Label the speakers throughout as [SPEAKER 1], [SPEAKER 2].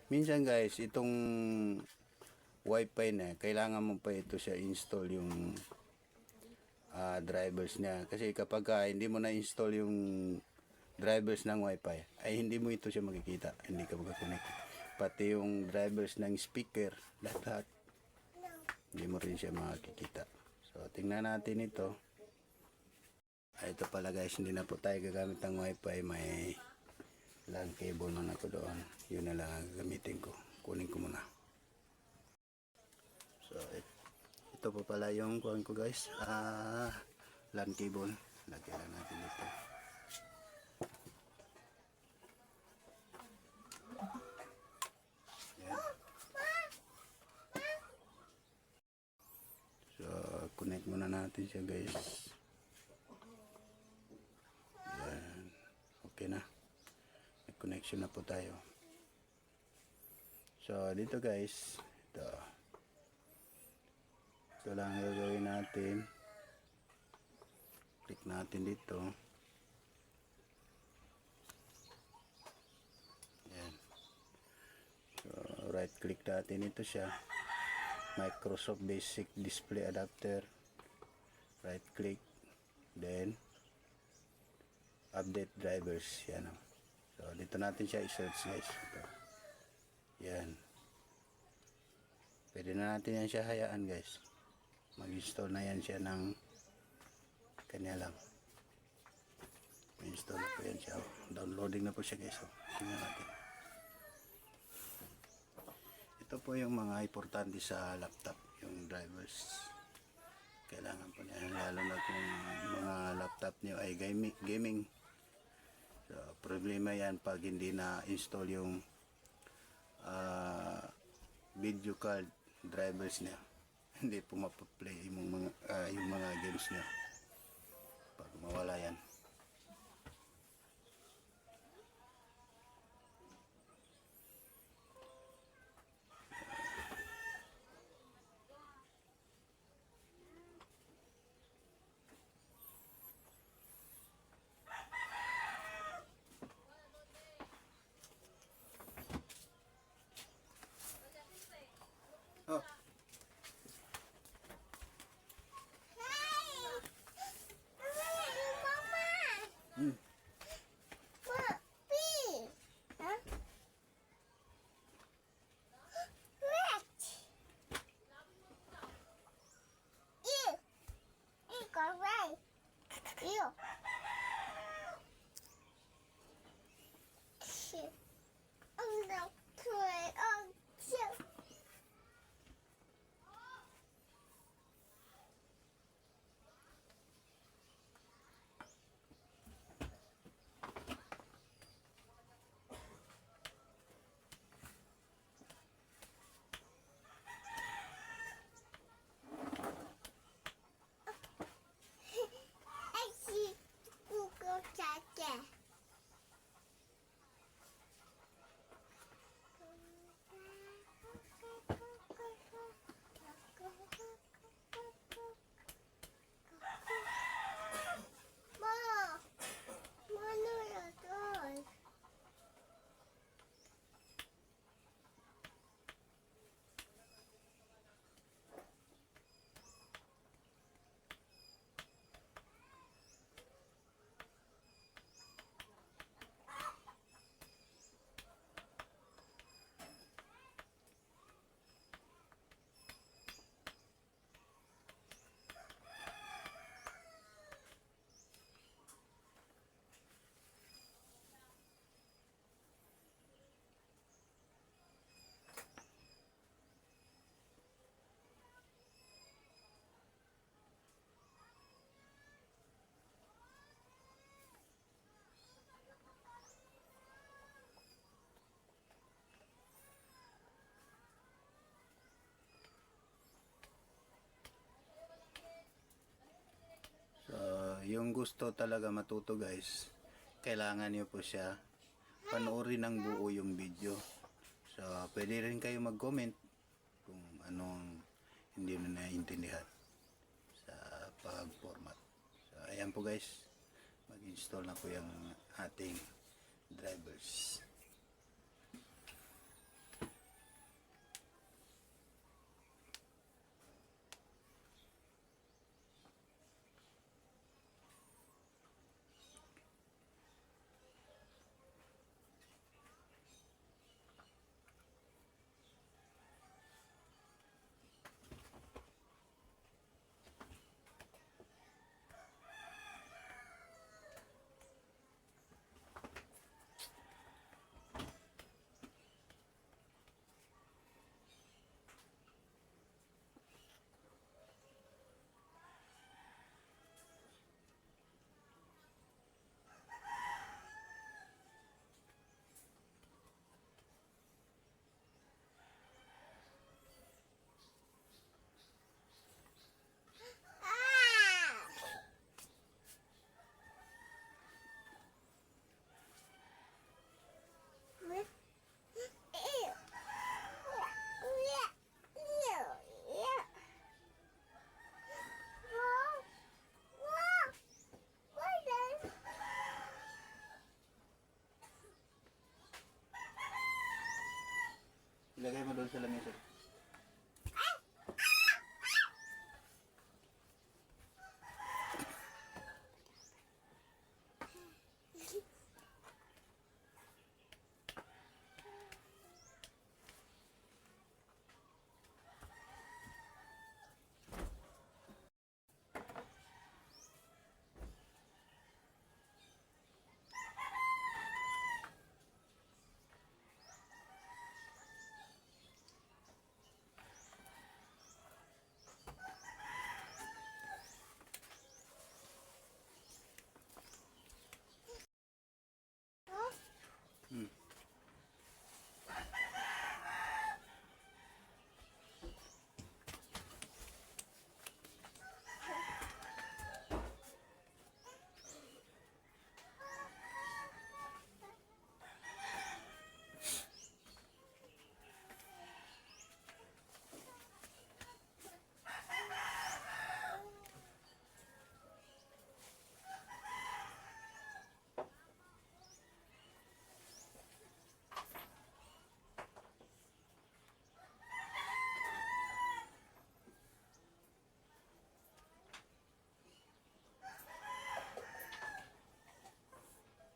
[SPEAKER 1] Minsan guys, itong wifi na, kailangan mo pa ito siya install yung drivers niya. Kasi kapag hindi mo na-install yung drivers ng wifi, ay hindi mo ito siya makikita. Hindi ka mag-connect. Pati yung drivers ng speaker, lahat hindi mo rin siya makikita. So, tingnan natin ito. Ito pala guys, hindi na po tayo gagamit ng wifi. May LAN cable man ako doon. Yun na lang ang gamitin ko. Kunin ko muna. So, ito po pala yung kuhan ko guys. LAN cable. Lagyan lang natin dito. Connect muna natin siya guys. Yan. Okay na. May connection na po tayo. So dito guys, ito lang gagawin natin. Click natin dito. Yan. So right click natin ito siya. Microsoft Basic Display Adapter, right click, then update drivers. Yan o. So dito natin siya i-search guys. Ito. Yan, pwede na natin yan siya hayaan guys. Mag-install na yan siya ng kanya lang. Install na po yan siya. Downloading na po siya guys. Tingnan natin. Ito po yung mga importante sa laptop, yung drivers. Kailangan po niya, lalo na kung mga laptop niyo ay gaming. So, problema yan pag hindi na-install yung video card drivers niya. Hindi po mapaplay yung mga games niya. Pag mawala yan. Oh. Yung gusto talaga matuto guys, kailangan niyo po siya panoorin ng buo yung video. So pwede rin kayo mag-comment kung anong hindi na naiintindihan sa pag-format. So ayan po guys, mag-install na po yung ating drivers. sa lamesa.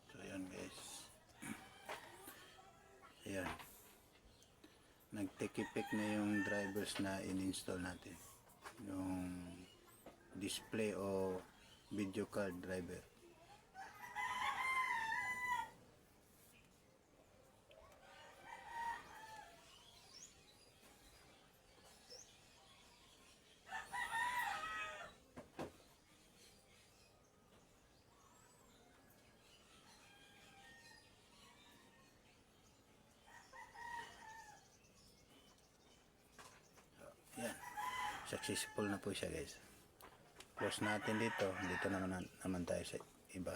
[SPEAKER 1] So ayan guys. Ayan. Nagtikipik na yung drivers na in-install natin. Yung display o video card driver. Yan. Successful na po siya guys. Close natin dito. Dito naman tayo sa iba.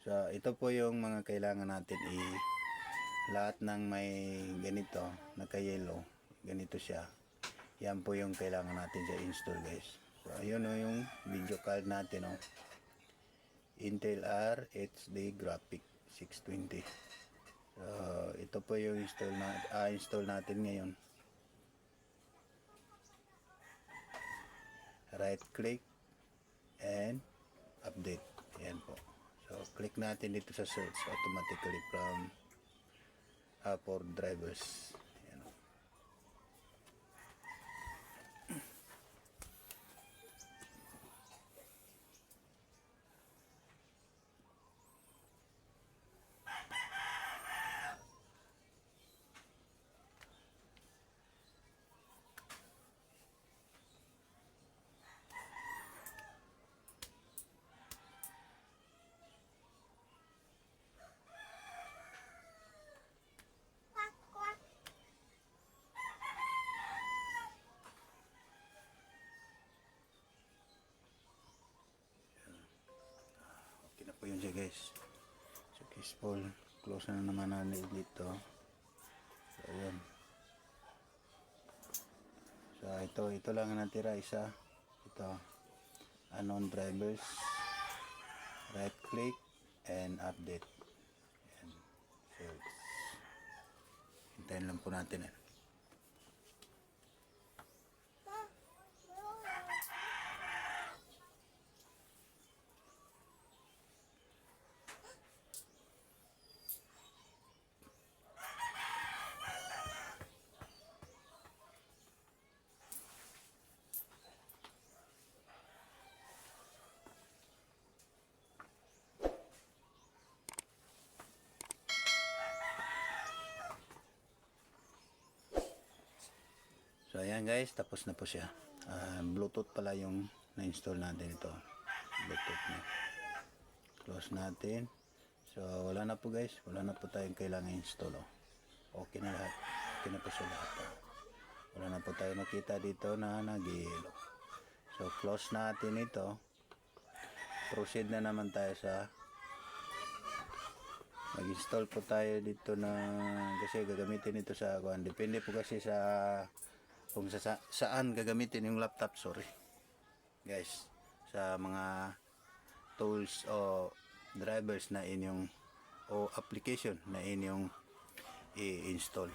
[SPEAKER 1] So ito po yung mga kailangan natin lahat ng may ganito, naka-yellow, ganito siya. Yan po yung kailangan natin sa install guys. So ayun o yung video card natin o. Intel R HD Graphic 620. So ito po yung install natin ngayon. Right click and update. Ayan po. So click natin dito sa search automatically from for drivers. Ayan. Okay na po yun siya guys. Successful. Close na naman natin dito. So ayan. So ito lang ang natira, isa. Ito. Unknown drivers. Right click and update. Ayan. Search. Hintayin lang po natin eh. So ayan guys, tapos na po siya. Bluetooth pala yung na-install natin ito. Bluetooth na. Close natin. So wala na po guys, wala na po tayong kailangan install. Okay na lahat. Okay na po siya lahat. Wala na po tayo makita dito na nag-yellow. So close natin ito. Proceed na naman tayo sa mag-install po tayo dito na kasi gagamitin ito sa depende po kasi sa kung saan gagamitin yung laptop, sorry guys, sa mga tools o drivers na inyong o application na inyong i-install.